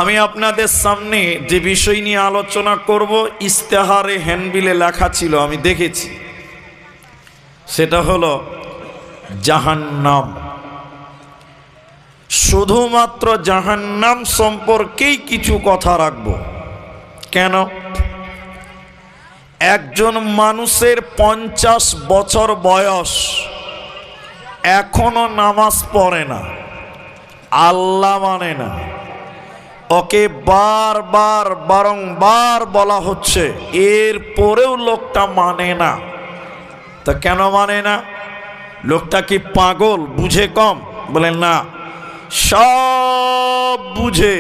আমি আপনাদের সামনে যে বিষয় নিয়ে আলোচনা করব ইস্তেহারে হ্যান্ডবিলে লেখা ছিল, আমি দেখেছি। সেটা হলো জাহান্নাম। শুধুমাত্র জাহান্নাম সম্পর্কেই কিছু কথা রাখব। কেন? একজন মানুষের 50 বছর বয়স, এখনো নামাজ পড়ে না, আল্লাহ মানে না, ওকে বারবার বারংবার বলা হচ্ছে, এরপরেও লোকটা মানে না। তা কেন মানে না? লোকটা কি পাগল, বুঝে কম? বলেন না, সব বুঝে,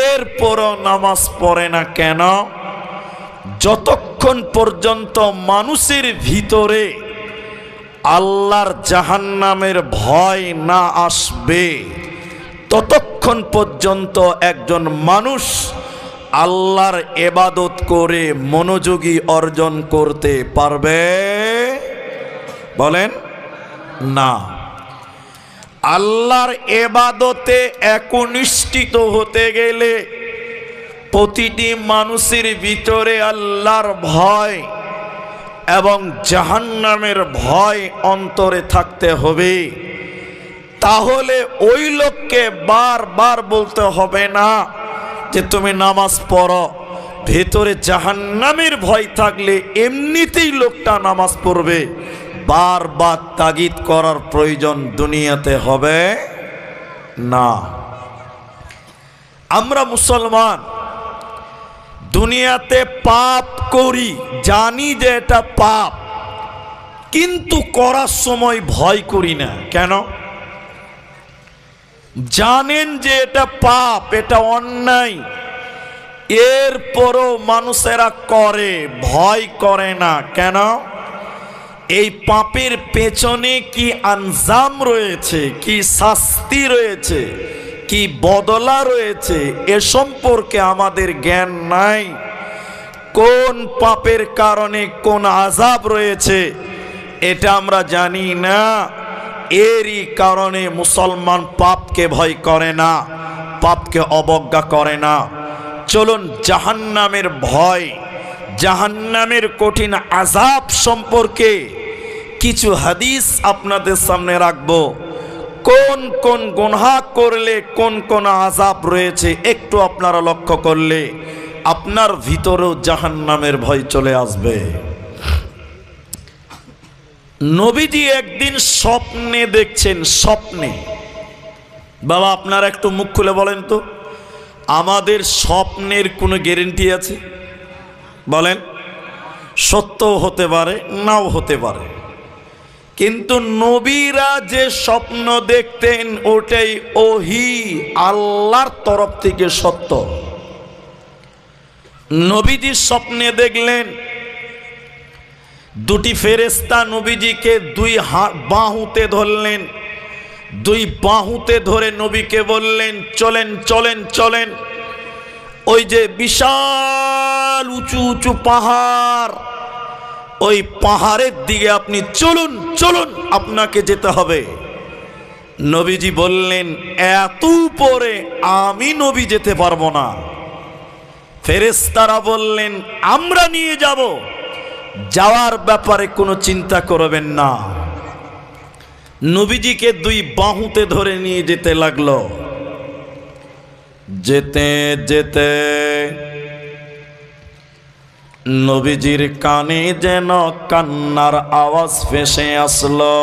এরপরও নামাজ পড়ে না। কেন? যতক্ষণ পর্যন্ত মানুষের ভিতরে আল্লাহর জাহান্নামের ভয় না আসবে, ততক্ষণ পর্যন্ত একজন মানুষ আল্লাহর ইবাদত করে মনোযোগী অর্জন করতে পারবে? বলেন না। আল্লাহর ইবাদতে একনিষ্ঠিত হতে গেলে প্রতিটি মানুষের ভিতরে আল্লাহর ভয় এবং জাহান্নামের ভয় অন্তরে থাকতে হবে। তাহলে ওই লোককে বারবার বলতে হবে না যে তুমি নামাজ পড়ো। ভেতরে জাহান্নামের ভয় থাকলে এমনিতেই লোকটা নামাজ পড়বে, বারবার তাগিদ করার প্রয়োজন দুনিয়াতে হবে না। আমরা মুসলমান দুনিয়াতে পাপ করি, জানি যে এটা পাপ, কিন্তু করার সময় ভয় করি না। কেন? জানেন যে এটা পাপ, এটা অন্যায়, এরপরও মানুষেরা করে, ভয় করে না। কেন? এই পাপের পেছনে কি আনজাম রয়েছে, কি শাস্তি রয়েছে, কি বদলা রয়েছে, এ সম্পর্কে আমাদের জ্ঞান নাই। কোন পাপের কারণে কোন আযাব রয়েছে এটা আমরা জানি না। এরই কারণে মুসলমান পাপকে ভয় করে না, পাপকে অবজ্ঞা করে না। চলুন জাহান্নামের ভয়, জাহান্নামের কঠিন আযাব সম্পর্কে কিছু হাদিস আপনাদের সামনে রাখব। কোন কোন গুনাহ করলে কোন কোন আযাব রয়েছে একটু আপনারা লক্ষ্য করলে আপনার ভিতরেও জাহান্নামের ভয় চলে আসবে। নবীজি একদিন স্বপ্নে দেখছেন, স্বপ্নে। বাবা আপনারা একটু মুখ খুলে বলেন তো, আমাদের স্বপ্নের কোনো গ্যারেন্টি আছে? বলেন। সত্যও হতে পারে, নাও হতে পারে, কিন্তু নবীরা যে স্বপ্ন দেখতেন ওটাই ওহী, আল্লাহর তরফ থেকে সত্য। নবীজি স্বপ্নে দেখলেন দুটি ফেরেশতা নবীজিকে দুই বাহুতে ধরলেন, দুই বাহুতে ধরে নবীকে বললেন, চলেন চলেন চলেন, ওই যে বিশাল উঁচু উঁচু পাহাড়, ওই পাহাড়ের দিকে আপনি চলুন চলুন, আপনাকে যেতে হবে। নবীজি বললেন, এত উপরে আমি নবী যেতে পারবো না। ফেরেশতারা বললেন, আমরা নিয়ে যাব, যাওয়ার ব্যাপারে কোনো চিন্তা করবেন না। নবীজিকে দুই বাহুতে ধরে নিয়ে যেতে লাগলো। যেতে যেতে নবীজির কানে যেন কান্নার আওয়াজ ভেসে আসলো।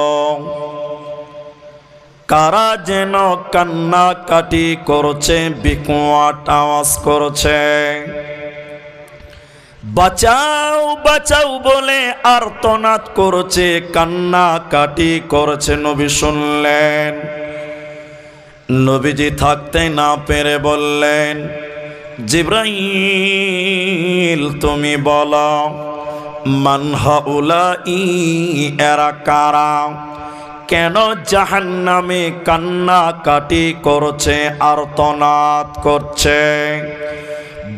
কারা যেন কান্নাকাটি করছে, বিকট আওয়াজ করছে, বাঁচাও বাঁচাও বলে আর্তনাদ করছে, কান্নাকাটি করছে। নবী শুনলেন। নবীজি থাকতে না পেরে বললেন, জিবরাইল তুমি বলো, মান হাউলাই, এরা কারা? কেন জাহান্নামে কান্নাকাটি করছে, আর্তনাদ করছে,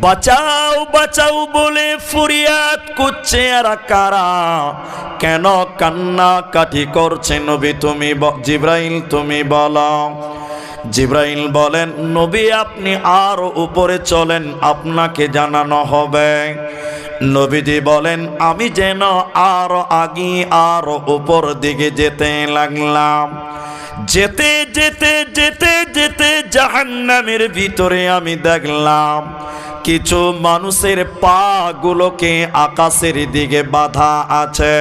বাঁচাও বাঁচাও বলে ফরিয়াদ করছে, এরা কারা? কেন কান্নাকাটি করছে? নবী তুমি, জিবরাইল তুমি বলো। জিবরাইল বলেন, নবী আপনি আরো উপরে চলেন, আপনাকে জানানো হবে। নবীজি বলেন, আমি যেন আরো আগে আরো উপর দিকে যেতে লাগলাম। যেতে যেতে যেতে যেতে জাহান্নামের ভিতরে আমি দেখলাম কিছু মানুষের পা গুলোকে আকাশের দিকে বাঁধা আছে,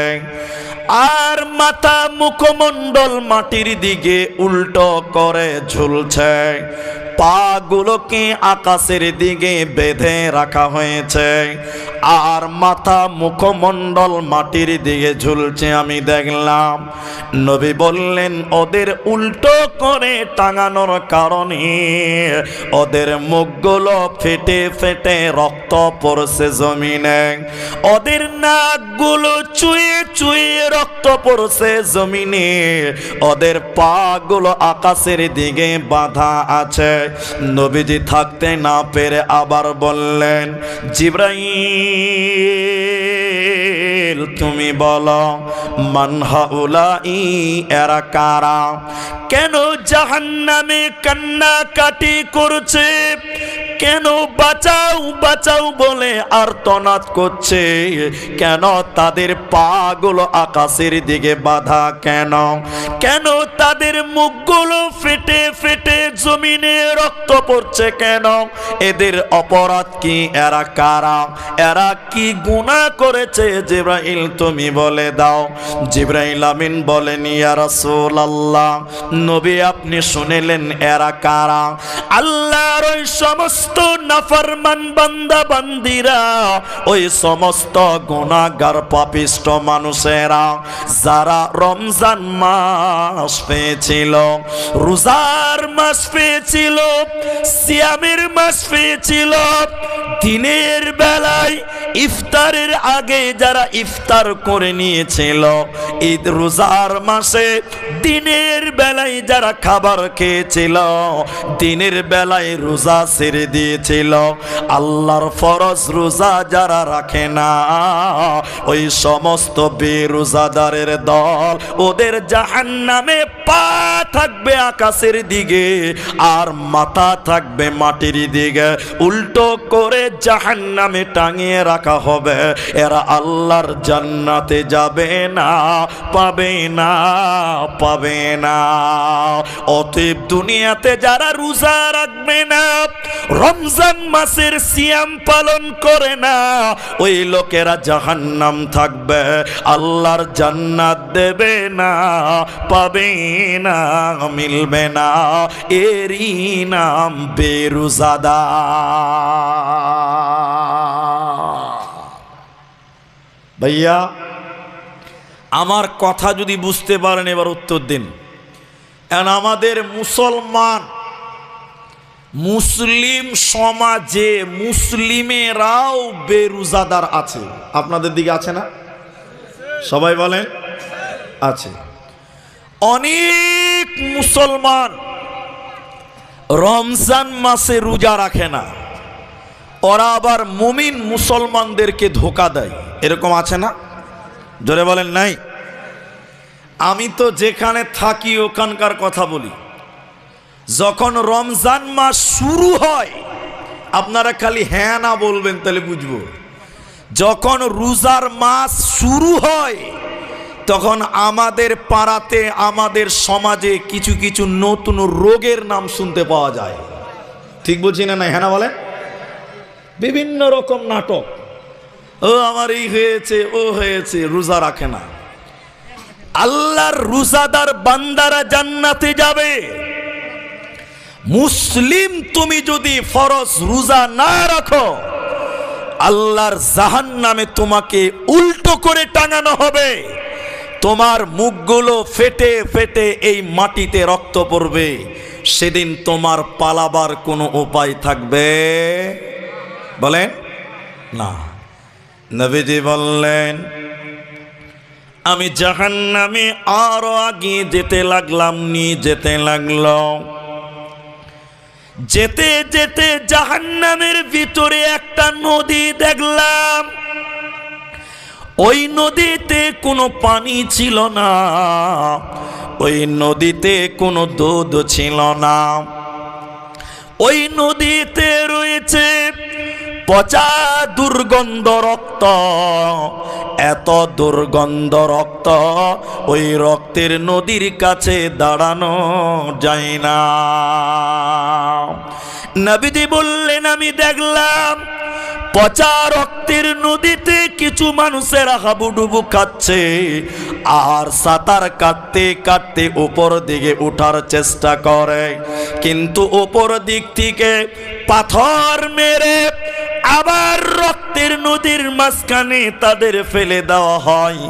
আর মাথা মুখমণ্ডল মাটির দিকে উল্টো করে ঝুলছে। পাগুলোকে আকাশের দিকে বেঁধে রাখা হয়েছে, আর মাথা মুখমণ্ডল মাটির দিকে ঝুলছে আমি দেখলাম। নবী বললেন, ওদের উল্টো করে টাঙানোর কারণে ওদের মুখগুলো ফেটে ফেটে রক্ত পড়ছে জমিনে, ওদের নাকগুলো চুয়ে চুয়ে রক্ত পড়ছে জমিনে, ওদের পাগুলো আকাশের দিকে বাঁধা আছে। নবীজি থাকতে না পেরে আবার বললেন, জিবরাইল তুমি বলো, মান হাউলাই, এরা কারা? কেন জাহান্নামে কান্নাকাটি করছে? কেন বাঁচাও বাঁচাও বলে আর্তনাদ করছে? কেন তাদের পাগুলো আকাশের দিকে বাঁধা? কেন কেন তাদের মুখগুলো ফেটে ফেটে জমিনে রক্ত পড়ছে? কেন? এদের অপরাধ কি? এরা কারা? এরা কি গুনাহ করেছে? জিবরাইল তুমি বলে দাও। জিবরাইল আমিন বলেন, ইয়া রাসূলুল্লাহ, নবী আপনি শুনেলেন এরা কারা? আল্লাহর ওই সমস্ত নাফরমান বান্দা বান্দিরা, ওই সমস্ত গুনাহগার পাপিষ্ট মানুষেরা যারা রমজান মাস পেয়েছিল, রোজার মাস পেয়েছিল, সিয়ামের মাস পেয়েছিল, দিনের বেলায় ইফতারের আগে যারা ইফতার করে নিয়েছিল, ঈদ রোজার মাসে দিনের বেলায় যারা খাবার খেয়েছিল, দিনের বেলায় রোজা ছেড়ে দিয়েছিল, আল্লাহর ফরজ রোজা যারা রাখে না, ওই সমস্ত বেরোজাদারের দল, ওদের জাহান্নামে পা থাকবে আকাশের দিকে আর মাথা থাকবে মাটির দিকে, উল্টো করে জাহান্নামে টাঙিয়ে রাখা হবে। এরা আল্লাহর জান্নাতে যাবে না, পাবে না, পাবে না। অতএব দুনিয়াতে যারা রোজা রাখবে না, রমজান মাসের সিয়াম পালন করে না, ওই লোকেরা জাহান্নাম থাকবে, আল্লাহর জান্নাত দেবে না, পাবে না, মিলবে না। এরই নাম বেরোজাদার। ভাইয়া আমার কথা যদি বুঝতে পারেন এবার উত্তর দিন। কারণ আমাদের মুসলিম সমাজে মুসলিমেরাও বেরোজাদার আছে। আপনাদের দিকে আছে না? সবাই বলেন আছে। অনেক মুসলমান রমজান মাসে রোজা রাখে না, ওরা আবার মুমিন মুসলমানদেরকে ধোঁকা দেয়। এরকম আছে না? জোরে বলেন নাই? আমি তো যেখানে থাকি ওখানকার কথা বলি। যখন রমজান মাস শুরু হয়, আপনারা খালি হ্যাঁ না বলবেন তাহলে বুঝবো। যখন রোজার মাস শুরু হয়, তখন আমাদের পাড়াতে, আমাদের সমাজে কিছু কিছু নতুন রোগের নাম শুনতে পাওয়া যায়। ঠিক বলছি না? হ্যাঁ না বলেন? বিভিন্ন রকম নাটক, ও আমার এই হয়েছে, ও হয়েছে, রোজা রাখে না। আল্লাহর রোজাদার বান্দারা জান্নাতে যাবে। মুসলিম তুমি যদি ফরজ রোজা না রাখো, আল্লাহর জাহান্নামে তোমাকে উল্টো করে টাঙানো হবে। তোমার মুখগুলো ফেটে ফেটে এই মাটিতে রক্ত পড়বে। সেদিন তোমার পালাবার কোনো উপায় থাকবে? বলেন না। নবীজি বললেন, আমি জাহান্নামে আরো আগে যেতে লাগলাম, নিয়ে যেতে লাগলো। যেতে যেতে জাহান্নামের ভিতরে একটা নদী দেখলাম। ওই নদীতে কোনো পানি ছিল না, ওই নদীতে কোনো দুধ ছিল না। ওই নদীতে রয়েছে পচা দুর্গন্ধ রক্ত, এত দুর্গন্ধ রক্ত, ওই রক্তের নদীর কাছে দাঁড়ানো যায় না। নবীজি বললেন, আমি দেখলাম পচা রক্তের নদীতে কিছু মানুষের হাবুডুবু খাচ্ছে, আর সাঁতার কাটতে কাটতে উপর দিকে ওঠার চেষ্টা করে, কিন্তু উপর দিক থেকে পাথর মেরে আবার রক্তের নদীর মাঝখানে তাদের ফেলে দেওয়া হয়।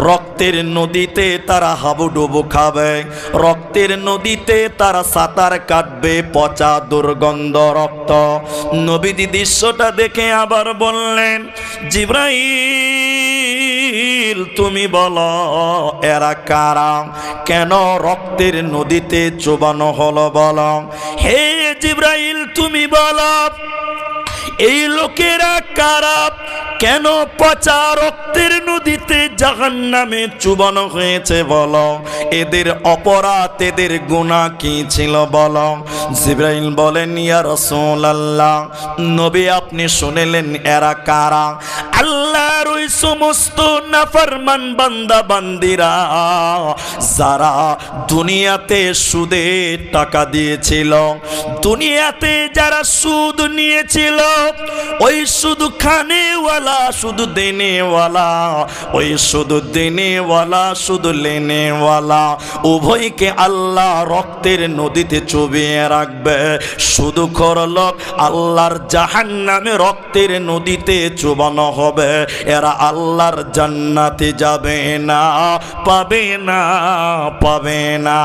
রক্তের নদীতে তারা হাবুডুবু খাবে, রক্তের নদীতে তারা সাঁতার কাটবে, পচা দুর্গন্ধ রক্ত। নবীজি দৃশ্যটা দেখে আবার বললেন, জিবরাইল তুমি বলো এরা কারা, কেন রক্তের নদীতে চুবানো হলো বলো। হে জিবরাইল তুমি বলো এই লোকেরা কারা, কেন পচা রক্তের নদীতে জাহান্নামে চুবানো হয়েছে বলো, এদের অপরাধ এদের গুনাহ কি ছিল বলো। জিবরাইল বলেন, ইয়া রাসূলুল্লাহ, নবী আপনি শুনলেন এরা কারা? আল্লাহর ওই সমস্ত নাফরমান বান্দা বান্দিরা যারা দুনিয়াতে সুদে টাকা দিয়েছিল, দুনিয়াতে যারা সুদ নিয়েছিল, ওই শুধু খানেওয়ালা শুধু দেনেওয়ালা, ওই শুধু দেনেওয়ালা শুধু লেনেওয়ালা, উভয়কে আল্লাহ রক্তের নদীতে চুবিয়ে রাখবে। শুধু খরলোক আল্লাহর জাহান্নামে রক্তের নদীতে চুবানো হবে, এরা আল্লাহর জান্নাতে যাবে না, পাবে না, পাবে না।